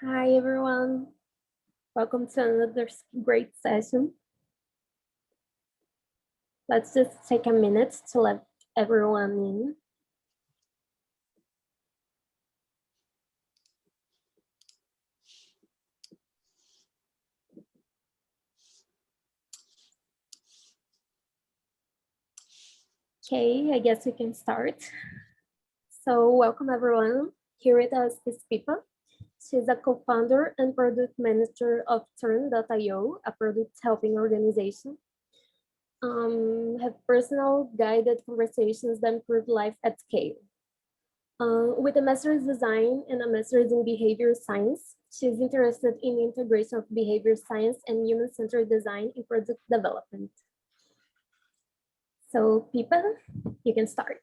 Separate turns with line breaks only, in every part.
Hi everyone, welcome to another great session. Let's just take a minute to let everyone in. Okay, I guess we can start. So welcome everyone. Here with us is Pippa. She's a co-founder and product manager of Turn.io, a product helping organization have personal guided conversations that improve life at scale. With a master's in design and a master's in behavior science, she's interested in integration of behavior science and human-centered design in product development. So Pippa, you can start.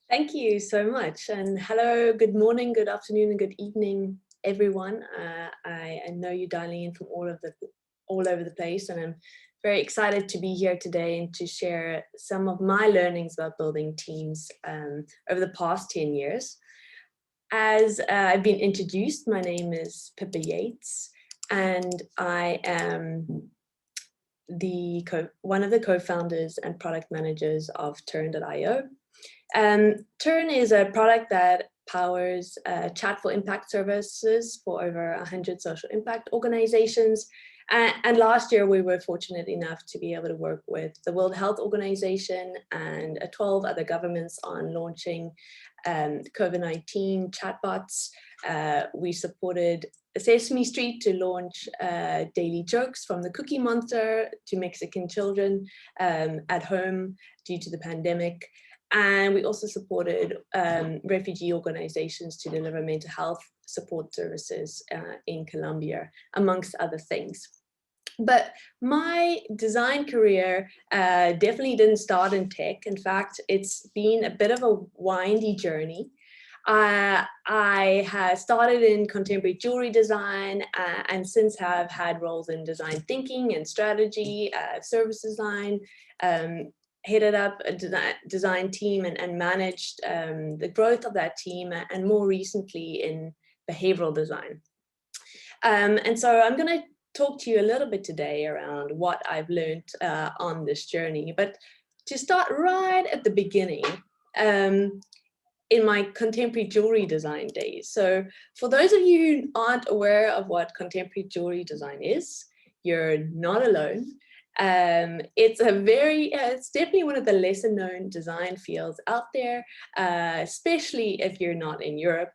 Thank you so much. And hello, good morning, good afternoon, and good evening, everyone. I know you're dialing in from all over the place, and I'm very excited to be here today and to share some of my learnings about building teams over the past 10 years. As I've been introduced, my name is Pippa Yeats, and I am one of the co-founders and product managers of Turn.io. Turn is a product that powers chat for impact services for over 100 social impact organizations. And last year, we were fortunate enough to be able to work with the World Health Organization and 12 other governments on launching COVID-19 chatbots. We supported Sesame Street to launch daily jokes from the Cookie Monster to Mexican children at home due to the pandemic. And we also supported refugee organizations to deliver mental health support services in Colombia, amongst other things. But my design career definitely didn't start in tech. In fact, it's been a bit of a windy journey. I have started in contemporary jewelry design and since have had roles in design thinking and strategy, service design, headed up a design team and managed the growth of that team, and more recently in behavioral design. And so I'm going to talk to you a little bit today around what I've learned on this journey. But to start right at the beginning, in my contemporary jewelry design days. So for those of you who aren't aware of what contemporary jewelry design is, you're not alone. It's definitely one of the lesser known design fields out there, especially if you're not in Europe.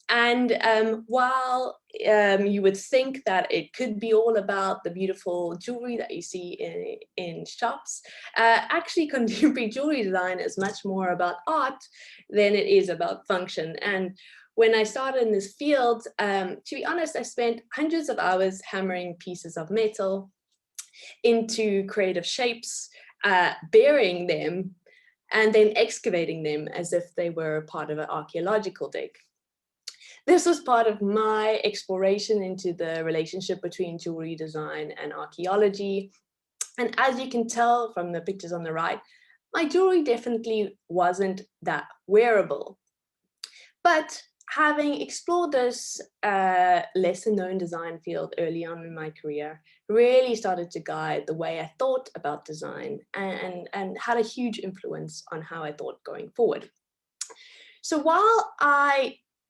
And while you would think that it could be all about the beautiful jewelry that you see in shops, actually contemporary jewelry design is much more about art than it is about function. And when I started in this field, to be honest, I spent hundreds of hours hammering pieces of metal into creative shapes, burying them, and then excavating them as if they were part of an archaeological dig. This was part of my exploration into the relationship between jewelry design and archaeology. And as you can tell from the pictures on the right, my jewelry definitely wasn't that wearable. But having explored this lesser known design field early on in my career really started to guide the way I thought about design and had a huge influence on how I thought going forward. So while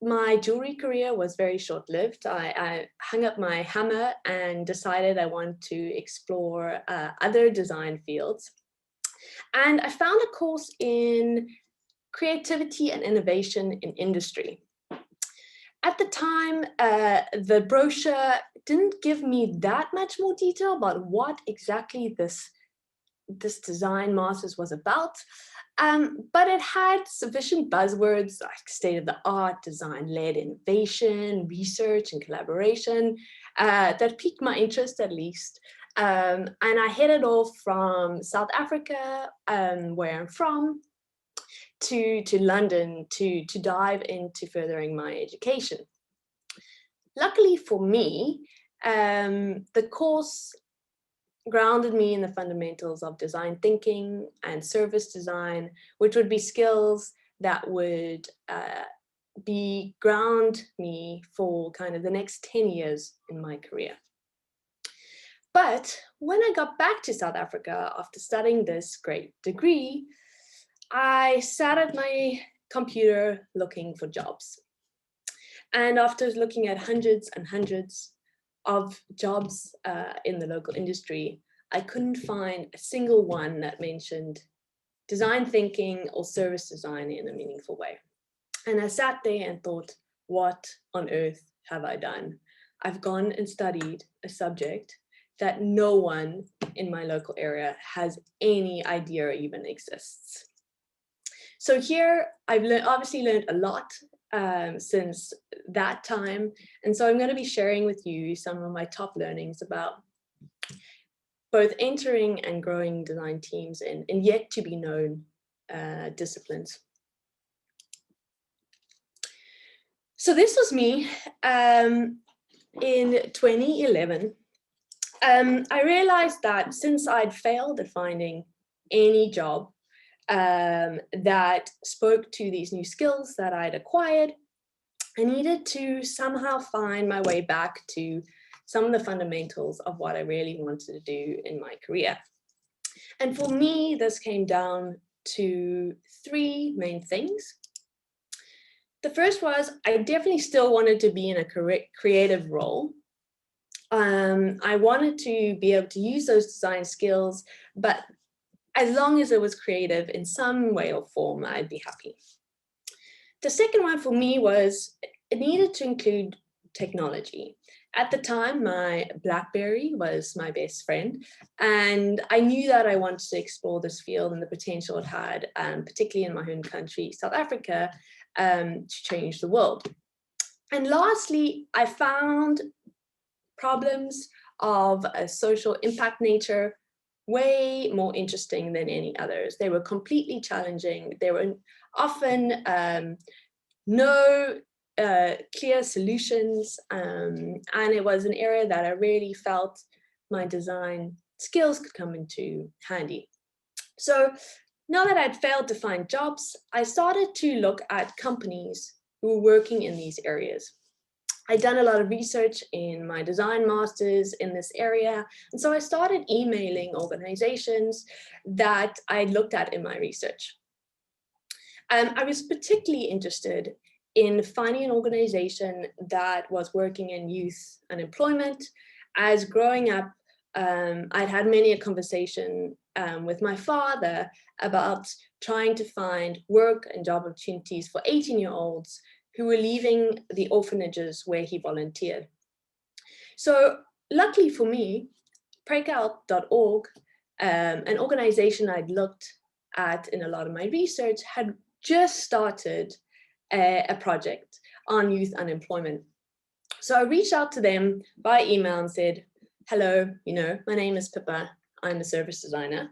my jewelry career was very short-lived, I hung up my hammer and decided I want to explore other design fields. And I found a course in creativity and innovation in industry. At the time, the brochure didn't give me that much more detail about what exactly this design master's was about, but it had sufficient buzzwords like state-of-the-art, design-led innovation, research, and collaboration that piqued my interest at least. And I headed off from South Africa, where I'm from, to London to dive into furthering my education. Luckily for me, the course grounded me in the fundamentals of design thinking and service design, which would be skills that would ground me for kind of the next 10 years in my career. But when I got back to South Africa after studying this great degree, I sat at my computer looking for jobs. And after looking at hundreds and hundreds of jobs in the local industry, I couldn't find a single one that mentioned design thinking or service design in a meaningful way. And I sat there and thought, what on earth have I done? I've gone and studied a subject that no one in my local area has any idea even exists. So here I've obviously learned a lot since that time. And so I'm going to be sharing with you some of my top learnings about both entering and growing design teams in yet to be known disciplines. So this was me in 2011. I realized that since I'd failed at finding any job that spoke to these new skills that I'd acquired, I needed to somehow find my way back to some of the fundamentals of what I really wanted to do in my career. And for me, this came down to three main things. The first was I definitely still wanted to be in a creative role. I wanted to be able to use those design skills, but as long as it was creative in some way or form, I'd be happy. The second one for me was it needed to include technology. At the time, my BlackBerry was my best friend, and I knew that I wanted to explore this field and the potential it had, particularly in my home country, South Africa, to change the world. And lastly, I found problems of a social impact nature way more interesting than any others. They were completely challenging. There were often no clear solutions, and it was an area that I really felt my design skills could come into handy. So now that I'd failed to find jobs, I started to look at companies who were working in these areas. I'd done a lot of research in my design masters in this area, and so I started emailing organizations that I looked at in my research. I was particularly interested in finding an organization that was working in youth unemployment. As growing up, I'd had many a conversation with my father about trying to find work and job opportunities for 18-year-olds who were leaving the orphanages where he volunteered. So luckily for me, breakout.org, an organization I'd looked at in a lot of my research, had just started a project on youth unemployment. So I reached out to them by email and said, hello, my name is Pippa, I'm a service designer.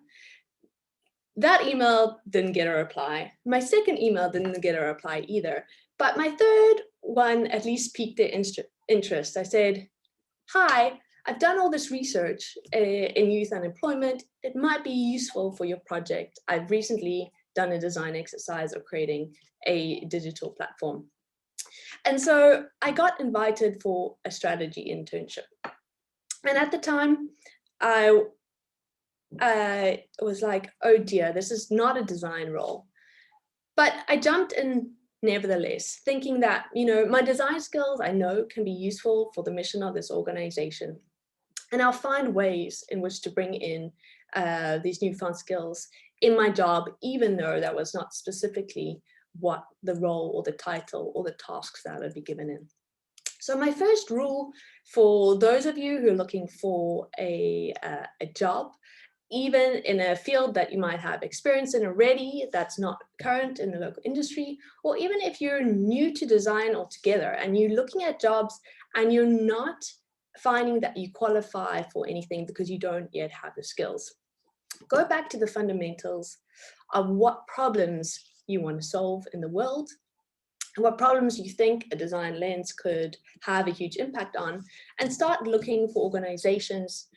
That email didn't get a reply. My second email didn't get a reply either. But my third one at least piqued their interest. I said, hi, I've done all this research in youth unemployment. It might be useful for your project. I've recently done a design exercise of creating a digital platform. And so I got invited for a strategy internship. And at the time, I was like, oh dear, this is not a design role. But I jumped in nevertheless, thinking that, my design skills I know can be useful for the mission of this organization. And I'll find ways in which to bring in these newfound skills in my job, even though that was not specifically what the role or the title or the tasks that I'd be given in. So my first rule for those of you who are looking for a job, even in a field that you might have experience in already that's not current in the local industry, or even if you're new to design altogether and you're looking at jobs and you're not finding that you qualify for anything because you don't yet have the skills. Go back to the fundamentals of what problems you want to solve in the world, and what problems you think a design lens could have a huge impact on, and start looking for organizations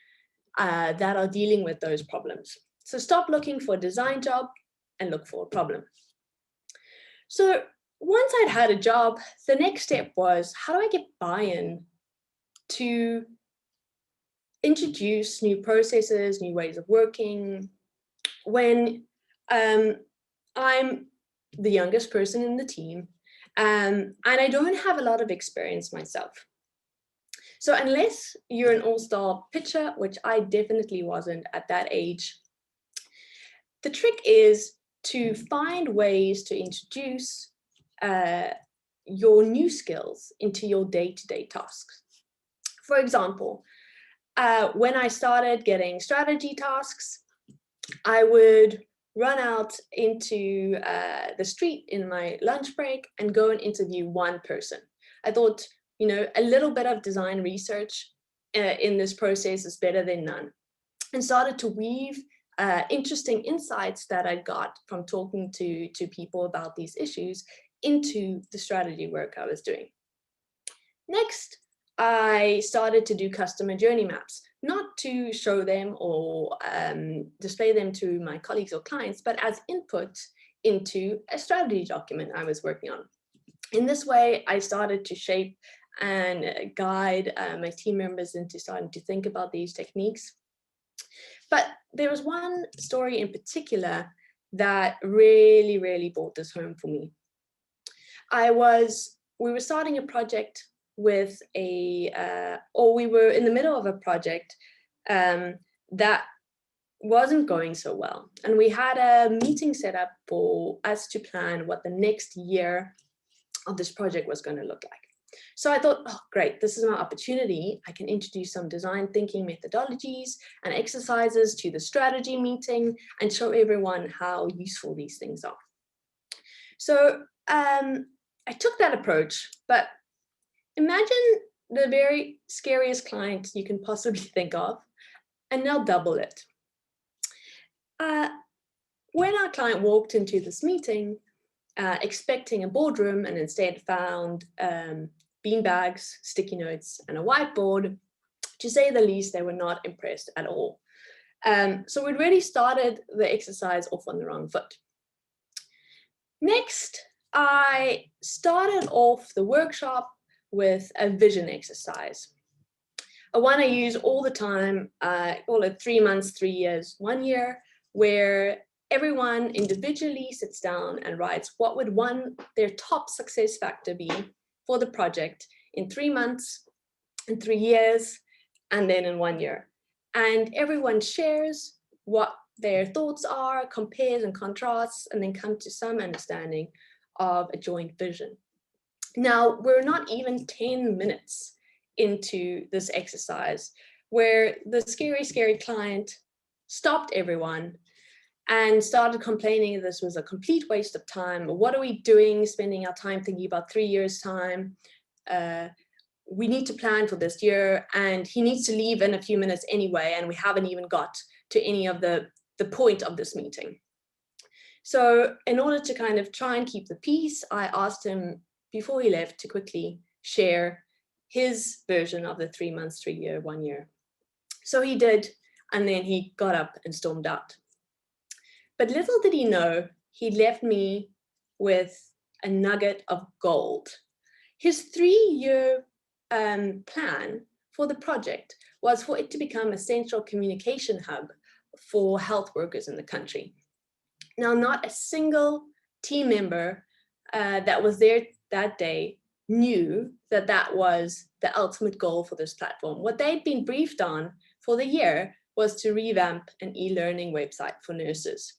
that are dealing with those problems. So stop looking for a design job and look for a problem. So once I'd had a job, the next step was, how do I get buy-in to introduce new processes, new ways of working, when I'm the youngest person in the team, and I don't have a lot of experience myself. So unless you're an all-star pitcher, which I definitely wasn't at that age, the trick is to find ways to introduce your new skills into your day-to-day tasks. For example, when I started getting strategy tasks, I would run out into the street in my lunch break and go and interview one person. I thought, a little bit of design research in this process is better than none, and started to weave interesting insights that I got from talking to people about these issues into the strategy work I was doing. Next, I started to do customer journey maps, not to show them or display them to my colleagues or clients, but as input into a strategy document I was working on. In this way, I started to shape and guide my team members into starting to think about these techniques. But there was one story in particular that really, really brought this home for me. We were starting a project with we were in the middle of a project that wasn't going so well. And we had a meeting set up for us to plan what the next year of this project was going to look like. So I thought, oh, great, this is my opportunity. I can introduce some design thinking methodologies and exercises to the strategy meeting and show everyone how useful these things are. So I took that approach, but imagine the very scariest client you can possibly think of, and now double it. When our client walked into this meeting, expecting a boardroom and instead found beanbags, sticky notes, and a whiteboard, to say the least, they were not impressed at all. So we'd really started the exercise off on the wrong foot. Next, I started off the workshop with a vision exercise. A one I use all the time, I call it 3 months, 3 years, 1 year, where everyone individually sits down and writes what would their top success factor be for the project in 3 months, in 3 years, and then in 1 year. And everyone shares what their thoughts are, compares and contrasts, and then come to some understanding of a joint vision. Now, we're not even 10 minutes into this exercise where the scary, scary client stopped everyone and started complaining this was a complete waste of time. What are we doing, spending our time thinking about 3 years' time? We need to plan for this year, and he needs to leave in a few minutes anyway, and we haven't even got to any of the point of this meeting. So in order to kind of try and keep the peace, I asked him before he left to quickly share his version of the 3 months, 3 year, 1 year. So he did, and then he got up and stormed out. But little did he know, he left me with a nugget of gold. His 3-year plan for the project was for it to become a central communication hub for health workers in the country. Now, not a single team member that was there that day knew that that was the ultimate goal for this platform. What they'd been briefed on for the year was to revamp an e-learning website for nurses.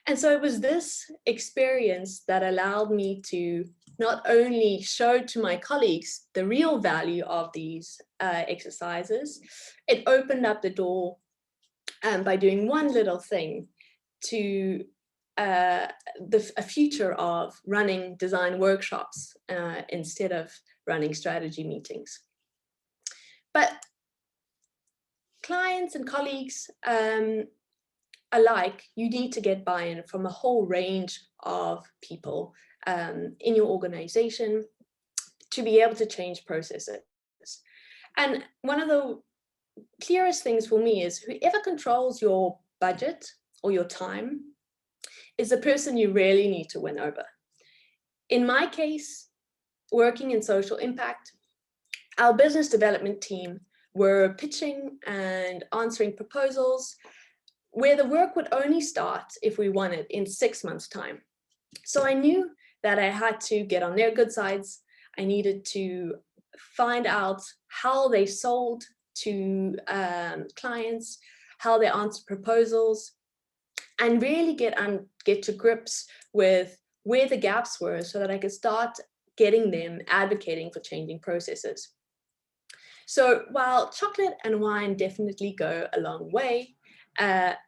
And so it was this experience that allowed me to not only show to my colleagues the real value of these exercises, it opened up the door by doing one little thing to a future of running design workshops instead of running strategy meetings. But clients and colleagues alike, you need to get buy-in from a whole range of people in your organization to be able to change processes. And one of the clearest things for me is whoever controls your budget or your time is the person you really need to win over. In my case, working in social impact, our business development team were pitching and answering proposals where the work would only start, if we wanted, in 6 months' time. So I knew that I had to get on their good sides. I needed to find out how they sold to clients, how they answered proposals, and really get to grips with where the gaps were so that I could start getting them advocating for changing processes. So while chocolate and wine definitely go a long way,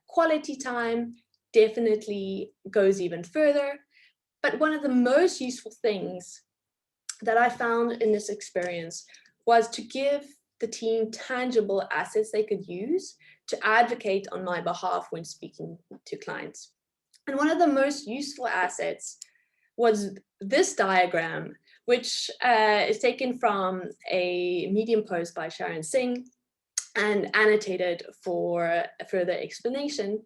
quality time definitely goes even further. But one of the most useful things that I found in this experience was to give the team tangible assets they could use to advocate on my behalf when speaking to clients. And one of the most useful assets was this diagram, which is taken from a Medium post by Sharon Singh and annotated for a further explanation.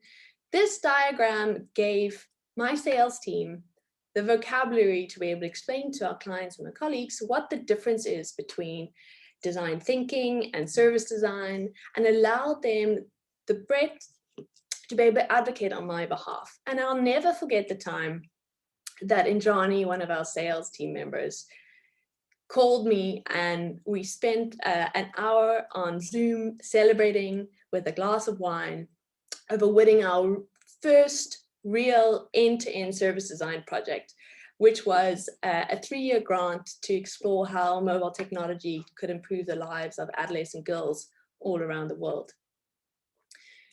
This diagram gave my sales team the vocabulary to be able to explain to our clients and our colleagues what the difference is between design thinking and service design, and allowed them the breadth to be able to advocate on my behalf. And I'll never forget the time that Indrani, one of our sales team members, called me and we spent an hour on Zoom celebrating with a glass of wine over winning our first real end-to-end service design project, which was a 3-year grant to explore how mobile technology could improve the lives of adolescent girls all around the world.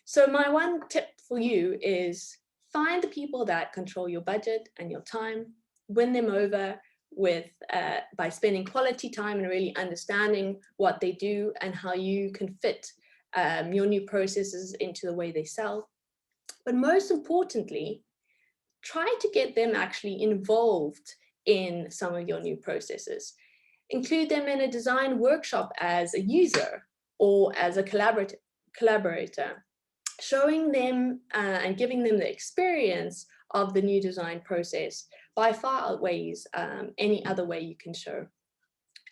So my one tip for you is find the people that control your budget and your time, win them over with by spending quality time and really understanding what they do and how you can fit your new processes into the way they sell. But most importantly, try to get them actually involved in some of your new processes. Include them in a design workshop as a user or as a collaborator, showing them and giving them the experience of the new design process by far outweighs any other way you can show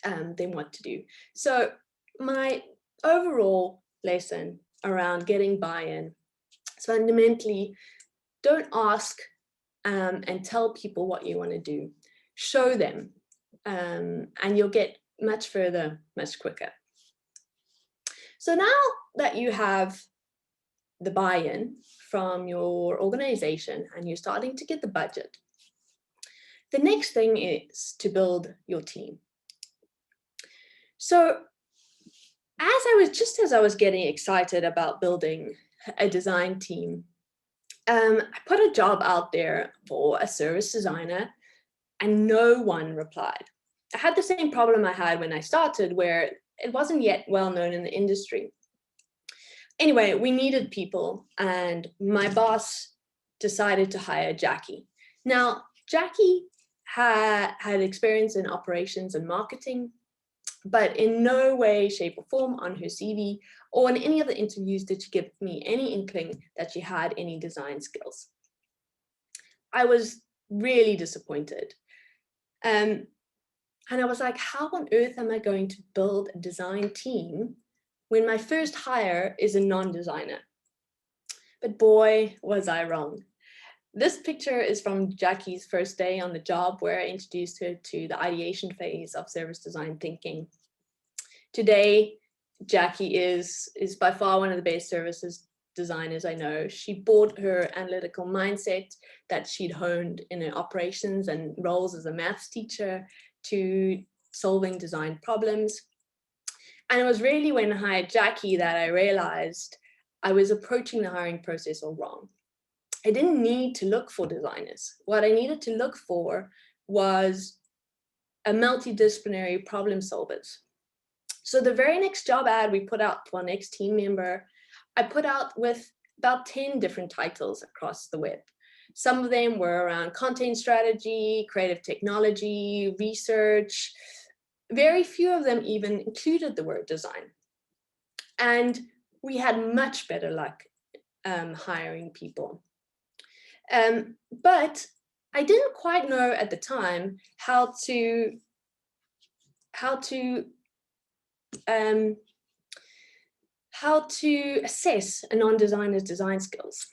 them what to do. So my overall lesson around getting buy-in is fundamentally don't ask and tell people what you want to do. Show them and you'll get much further, much quicker. So now that you have the buy-in from your organization and you're starting to get the budget, the next thing is to build your team. So as I was getting excited about building a design team, I put a job out there for a service designer and no one replied. I had the same problem I had when I started, where it wasn't yet well known in the industry. Anyway, we needed people and my boss decided to hire Jackie. Now, Jackie had experience in operations and marketing, but in no way, shape, or form on her CV or in any of the interviews did she give me any inkling that she had any design skills. I was really disappointed. And I was like, how on earth am I going to build a design team when my first hire is a non-designer? But boy, was I wrong. This picture is from Jackie's first day on the job, where I introduced her to the ideation phase of service design thinking. Today, Jackie is by far one of the best services designers I know. She brought her analytical mindset that she'd honed in her operations and roles as a maths teacher to solving design problems. And it was really when I hired Jackie that I realized I was approaching the hiring process all wrong. I didn't need to look for designers. What I needed to look for was a multidisciplinary problem solvers. So the very next job ad we put out to our next team member, I put out with about 10 different titles across the web. Some of them were around content strategy, creative technology, research. Very few of them even included the word design. And we had much better luck hiring people. But I didn't quite know at the time how to assess a non-designer's design skills.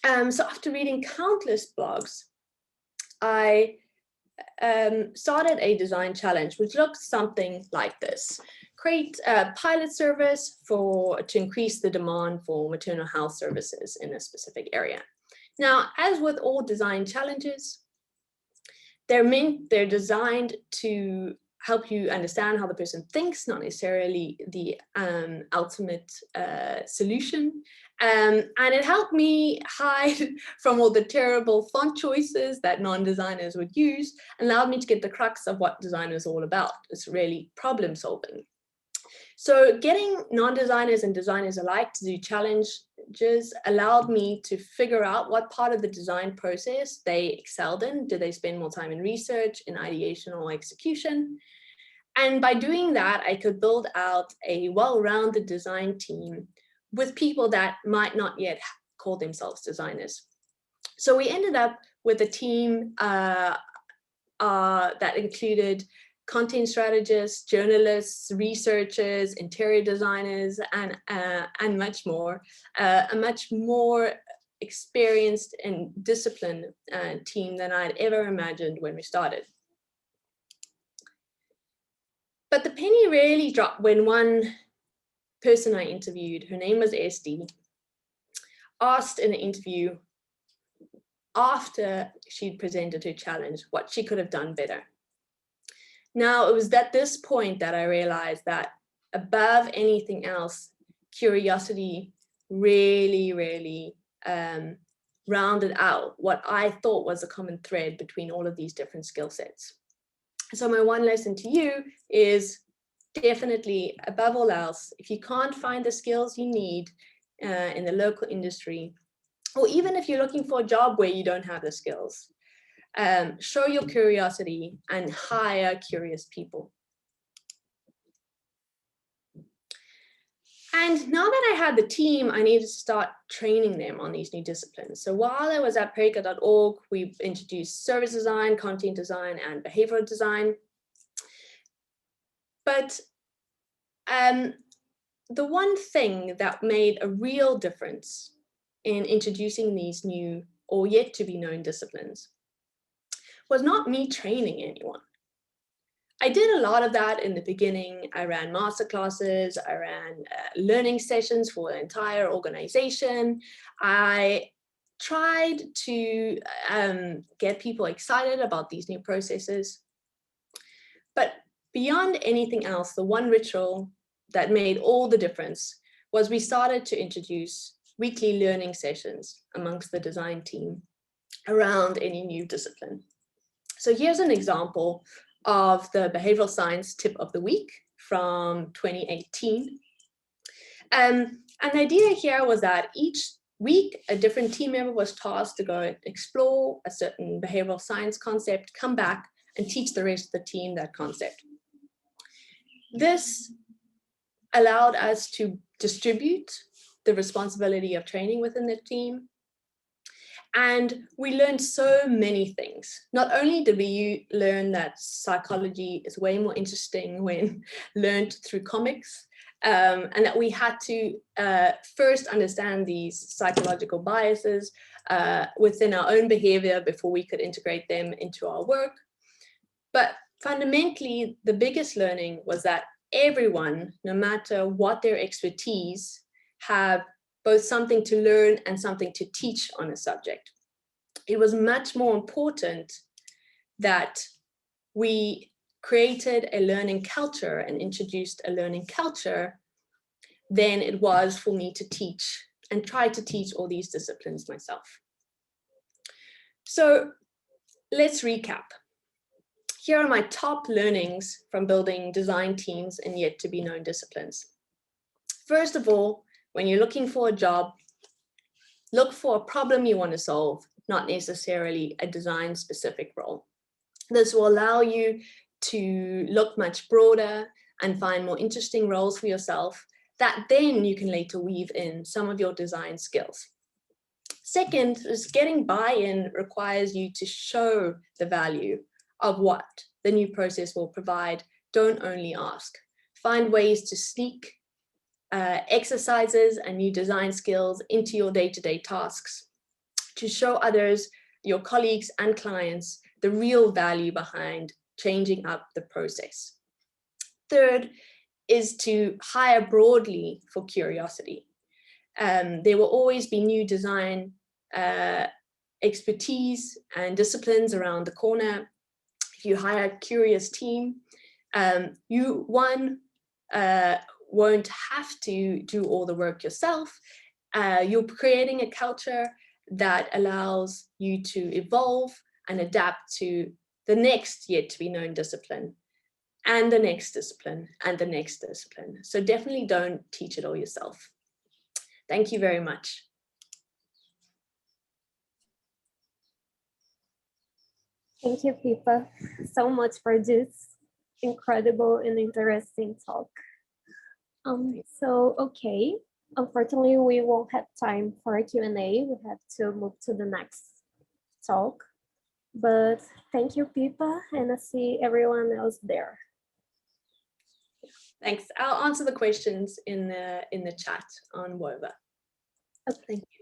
So after reading countless blogs, I started a design challenge, which looks something like this. Create a pilot service to increase the demand for maternal health services in a specific area. Now, as with all design challenges, they're designed to help you understand how the person thinks, not necessarily the ultimate solution. And it helped me hide from all the terrible font choices that non-designers would use, and allowed me to get the crux of what design is all about. It's really problem solving. So getting non-designers and designers alike to do challenges allowed me to figure out what part of the design process they excelled in. Did they spend more time in research, in ideation, or execution? And by doing that, I could build out a well-rounded design team with people that might not yet call themselves designers. So we ended up with a team that included content strategists, journalists, researchers, interior designers, and much more. A much more experienced and disciplined team than I'd ever imagined when we started. But the penny really dropped when one person I interviewed, her name was SD, asked in an interview after she'd presented her challenge what she could have done better. Now, it was at this point that I realized that above anything else, curiosity really rounded out what I thought was a common thread between all of these different skill sets. So my one lesson to you is definitely, above all else, if you can't find the skills you need in the local industry, or even if you're looking for a job where you don't have the skills, show your curiosity and hire curious people. And now that I had the team, I needed to start training them on these new disciplines. So while I was at Preka.org, we introduced service design, content design, and behavioral design. But the one thing that made a real difference in introducing these new or yet to be known disciplines was not me training anyone. I did a lot of that in the beginning. I ran masterclasses, I ran learning sessions for the entire organization. I tried to get people excited about these new processes. But beyond anything else, the one ritual that made all the difference was we started to introduce weekly learning sessions amongst the design team around any new discipline. So here's an example of the behavioral science tip of the week from 2018. And the idea here was that each week, a different team member was tasked to go explore a certain behavioral science concept, come back and teach the rest of the team that concept. This allowed us to distribute the responsibility of training within the team. And we learned so many things. Not only did we learn that psychology is way more interesting when learned through comics, and that we had to first understand these psychological biases within our own behavior before we could integrate them into our work. But fundamentally, the biggest learning was that everyone, no matter what their expertise, have both something to learn and something to teach on a subject. It was much more important that we created a learning culture and introduced a learning culture than it was for me to teach and try to teach all these disciplines myself. So let's recap. Here are my top learnings from building design teams in yet to be known disciplines. First of all, when you're looking for a job, look for a problem you want to solve, not necessarily a design specific role. This will allow you to look much broader and find more interesting roles for yourself that then you can later weave in some of your design skills. Second is getting buy-in requires you to show the value of what the new process will provide. Don't only ask. Find ways to sneak exercises and new design skills into your day-to-day tasks to show others, your colleagues and clients, the real value behind changing up the process. Third is to hire broadly for curiosity. There will always be new design expertise and disciplines around the corner. If you hire a curious team, you won't have to do all the work yourself. You're creating a culture that allows you to evolve and adapt to the next yet to be known discipline, and the next discipline, and the next discipline. So definitely don't teach it all yourself. Thank you very much.
Thank you, Pippa, so much for this incredible and interesting talk. Okay, unfortunately, we won't have time for a Q&A. We have to move to the next talk. But thank you, Pippa, and I see everyone else there.
Thanks. I'll answer the questions in the chat on Wova.
Okay.
Thank you.